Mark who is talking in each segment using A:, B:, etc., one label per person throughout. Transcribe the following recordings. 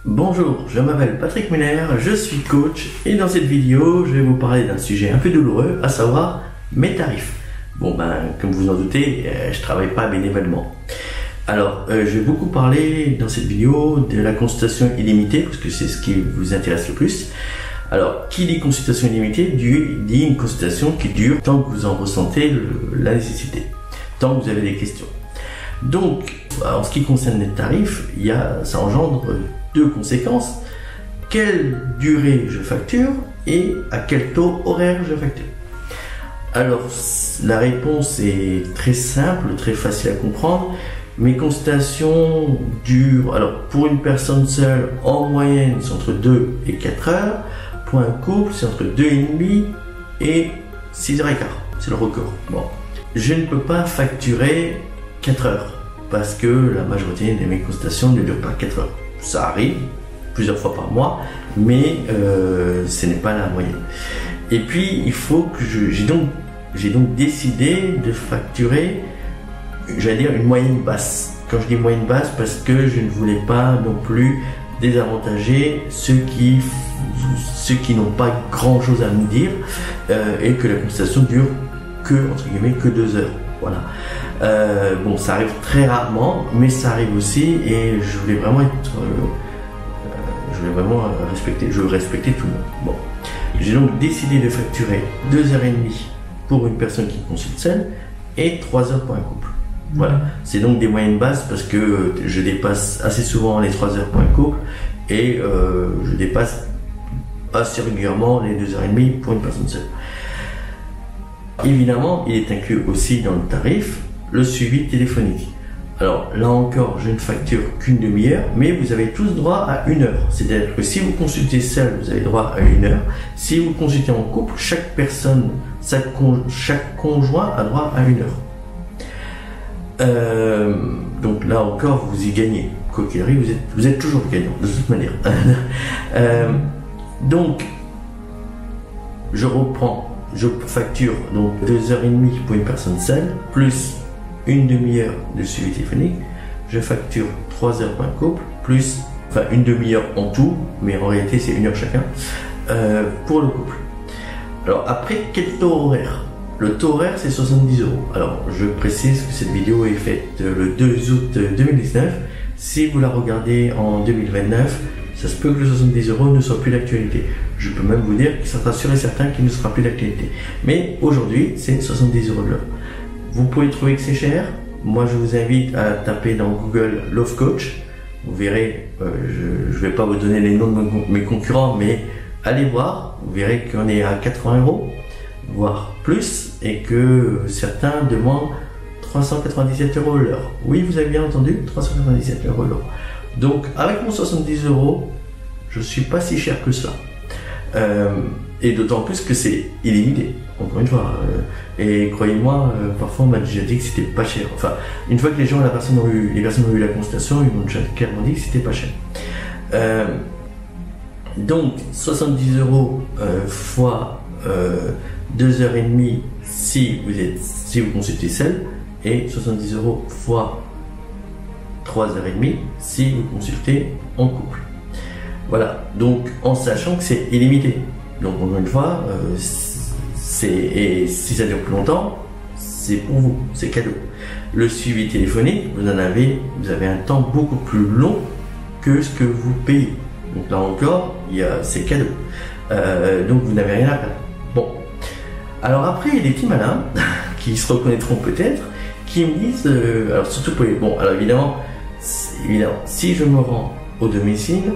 A: Bonjour, je m'appelle Patrick Muller, je suis coach et dans cette vidéo, je vais vous parler d'un sujet un peu douloureux, à savoir mes tarifs. Comme vous en doutez, je travaille pas bénévolement. Alors, je vais beaucoup parler dans cette vidéo de la consultation illimitée, parce que c'est ce qui vous intéresse le plus. Alors, qui dit consultation illimitée dit une consultation qui dure tant que vous en ressentez la nécessité, tant que vous avez des questions. Donc, en ce qui concerne les tarifs, ça engendre deux conséquences. Quelle durée je facture et à quel taux horaire je facture. Alors, la réponse est très simple, très facile à comprendre. Mes consultations durent, alors pour une personne seule, en moyenne, c'est entre 2 et 4 heures. Pour un couple, c'est entre 2,5 et 6h15. C'est le record. Bon. Je ne peux pas facturer 4 heures parce que la majorité de mes consultations ne durent pas 4 heures. Ça arrive plusieurs fois par mois, mais ce n'est pas la moyenne. Et puis, il faut que j'ai donc décidé de facturer, j'allais dire, une moyenne basse. Quand je dis moyenne basse, parce que je ne voulais pas non plus désavantager ceux qui n'ont pas grand chose à nous dire et que la consultation dure entre guillemets que 2 heures. Voilà. Ça arrive très rarement, mais ça arrive aussi, et je voulais vraiment respecter tout le monde. Bon. J'ai donc décidé de facturer 2h30 pour une personne qui consulte seule et 3 heures pour un couple. Voilà. C'est donc des moyennes basses parce que je dépasse assez souvent les 3 heures pour un couple et je dépasse assez régulièrement les 2h30 pour une personne seule. Évidemment, il est inclus aussi dans le tarif le suivi téléphonique. Alors là encore, je ne facture qu'une demi-heure, mais vous avez tous droit à 1 heure. C'est-à-dire que si vous consultez seul, vous avez droit à 1 heure. Si vous consultez en couple, chaque conjoint a droit à 1 heure. Donc là encore, vous y gagnez. Quoi qu'il arrive, vous êtes toujours gagnant, de toute manière. Donc, je facture donc 2h30 pour une personne seule, plus une demi-heure de suivi téléphonique. Je facture 3 heures pour un couple, plus, une demi-heure en tout, mais en réalité c'est 1 heure chacun, pour le couple. Alors après, quel taux horaire? Le taux horaire c'est 70 €. Alors je précise que cette vidéo est faite le 2 août 2019. Si vous la regardez en 2029, ça se peut que le 70 € ne soit plus d'actualité. Je peux même vous dire que ça sera sûr et certain qu'il ne sera plus d'actualité. Mais aujourd'hui, c'est 70 € de l'heure. Vous pouvez trouver que c'est cher. Moi, je vous invite à taper dans Google Love Coach. Vous verrez, je ne vais pas vous donner les noms de mes concurrents, mais allez voir. Vous verrez qu'on est à 80 €, voire plus, et que certains demandent 397 € l'heure. Oui, vous avez bien entendu, 397 € l'heure. Donc, avec mon 70 €, je suis pas si cher que cela. Et d'autant plus que c'est illimité, encore une fois. Et croyez-moi, parfois on m'a déjà dit que c'était pas cher. Enfin, une fois que les personnes ont eu la consultation, ils m'ont déjà clairement dit que c'était pas cher. Donc, 70 € fois 2h30 si vous consultez seul, et 70 € fois 3h30 si vous consultez en couple. Voilà, donc en sachant que c'est illimité. Donc encore une fois, et si ça dure plus longtemps, c'est pour vous, c'est cadeau. Le suivi téléphonique, vous avez un temps beaucoup plus long que ce que vous payez. Donc là encore, c'est cadeau. Donc vous n'avez rien à perdre. Bon. Alors après, il y a des petits malins qui se reconnaîtront peut-être, qui me disent, alors surtout pour les... Bon, alors évidemment, si je me rends au domicile,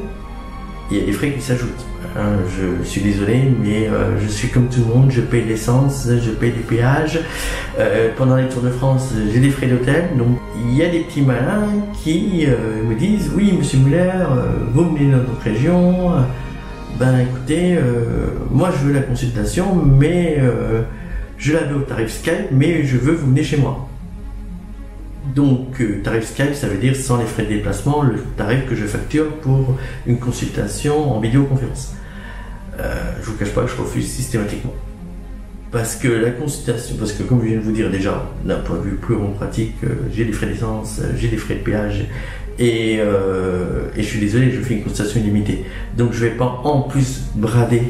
A: il y a des frais qui s'ajoutent. Je suis désolé, mais je suis comme tout le monde, je paye l'essence, je paye du péage. Pendant les Tours de France, j'ai des frais d'hôtel. Donc il y a des petits malins qui me disent, oui, monsieur Muller, vous venez dans notre région. Écoutez, moi je veux la consultation, mais je la veux au tarif Skype, mais je veux que vous venez chez moi. Donc, tarif Skype, ça veut dire sans les frais de déplacement, le tarif que je facture pour une consultation en vidéoconférence. Je vous cache pas que je refuse systématiquement. Parce que la consultation, parce que comme je viens de vous dire déjà, d'un point de vue purement pratique, j'ai des frais d'essence, j'ai des frais de péage, et je suis désolé, je fais une consultation illimitée. Donc je vais pas en plus brader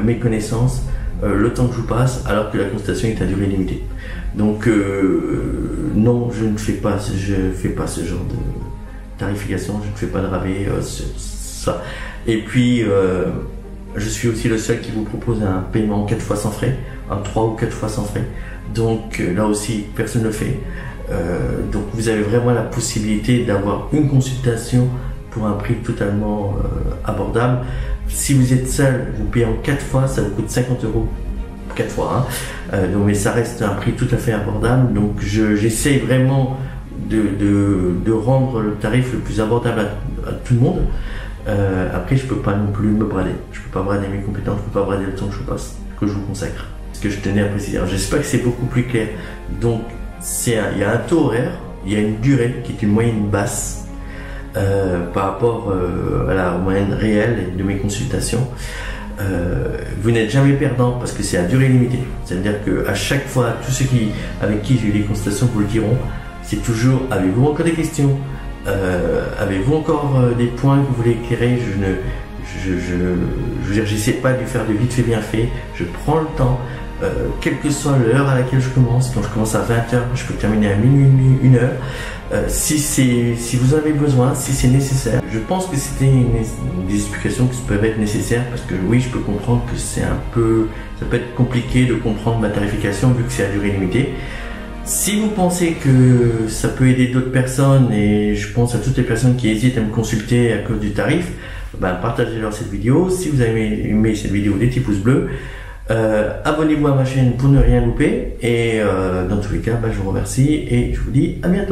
A: mes connaissances le temps que je vous passe alors que la consultation est à durée limitée. Donc non, je ne fais pas, ce genre de tarification, je ne fais pas de rabais sur ça. Et puis je suis aussi le seul qui vous propose un paiement 4 fois sans frais, un 3 ou 4 fois sans frais. Donc là aussi personne ne le fait. Donc vous avez vraiment la possibilité d'avoir une consultation pour un prix totalement abordable. Si vous êtes seul, vous payez en 4 fois, ça vous coûte 50 € 4 fois. Donc, mais ça reste un prix tout à fait abordable. Donc j'essaie vraiment de rendre le tarif le plus abordable à tout le monde. Après, je peux pas non plus me brader. Je peux pas brader mes compétences, je peux pas brader le temps que je vous consacre. Ce que je tenais à préciser. J'espère que c'est beaucoup plus clair. Donc il y a un taux horaire, il y a une durée qui est une moyenne basse. Par rapport à la moyenne réelle de mes consultations. Vous n'êtes jamais perdant parce que c'est à durée limitée. C'est-à-dire qu'à chaque fois, tous ceux avec qui j'ai eu des consultations vous le diront, c'est toujours avez-vous encore des questions, avez-vous encore des points que vous voulez éclairer. Je veux dire, j'essaie pas de faire de vite fait bien fait, je prends le temps. Quelle que soit l'heure à laquelle je commence, quand je commence à 20h, je peux terminer à minuit, 1h. Si vous en avez besoin, si c'est nécessaire. Je pense que c'était des explications qui peuvent être nécessaires parce que oui, je peux comprendre que ça peut être compliqué de comprendre ma tarification vu que c'est à durée limitée. Si vous pensez que ça peut aider d'autres personnes, et je pense à toutes les personnes qui hésitent à me consulter à cause du tarif, partagez-leur cette vidéo. Si vous avez aimé cette vidéo, des petits pouces bleus. Abonnez-vous à ma chaîne pour ne rien louper et dans tous les cas je vous remercie et je vous dis à bientôt.